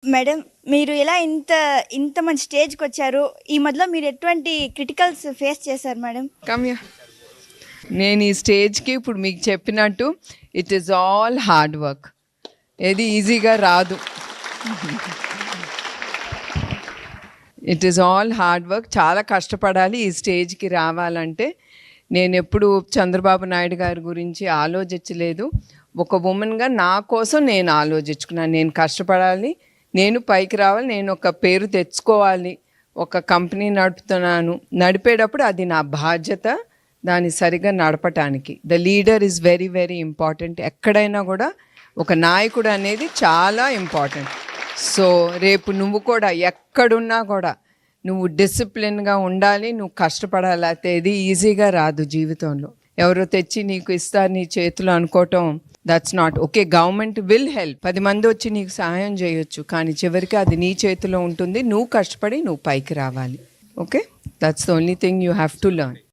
Madam, మీరు ఎలా ఇంత ఇంత మంచి స్టేజ్‌కొచ్చారు? ఈ మధ్యలో మీరు ఎటువంటి క్రిటికల్స్ ఫేస్ చేశారు మేడం? కమ్యా నేను ఈ స్టేజ్కి ఇప్పుడు మీకు చెప్పినట్టు it is all hard work. ఏది ఈజీగా రాదు. It is all hard work. చాలా కష్టపడాలి ఈ స్టేజ్కి రావాలంటే. నేను ఎప్పుడు చంద్రబాబు నాయుడు గారి గురించి ఆలోచించలేదు. ఒక ఉమెన్గా నా కోసం నేను ఆలోచించుకున్నాను. నేను కష్టపడాలి, నేను పైకి రావాలి, నేను ఒక పేరు తెచ్చుకోవాలి. ఒక కంపెనీ నడుపుతున్నాను, నడిపేటప్పుడు అది నా బాధ్యత, దాన్ని సరిగ్గా నడపటానికి. The leader is very very important. ఎక్కడైనా కూడా ఒక నాయకుడు అనేది చాలా ఇంపార్టెంట్. సో రేపు నువ్వు కూడా ఎక్కడున్నా కూడా నువ్వు డిసిప్లిన్గా ఉండాలి, నువ్వు కష్టపడాలి. అయితే ఇది ఈజీగా రాదు జీవితంలో. ఎవరో తెచ్చి నీకు ఇస్తారు నీ చేతిలో అనుకోవటం, that's not okay. Government will help, 10 మంది వచ్చి నీకు సహాయం చేయొచ్చు, కానీ చివరికి అది నీ చేతిలో ఉంటుంది. నువ్వు కష్టపడి నువ్వు పైకి రావాలి. Okay, that's the only thing you have to learn.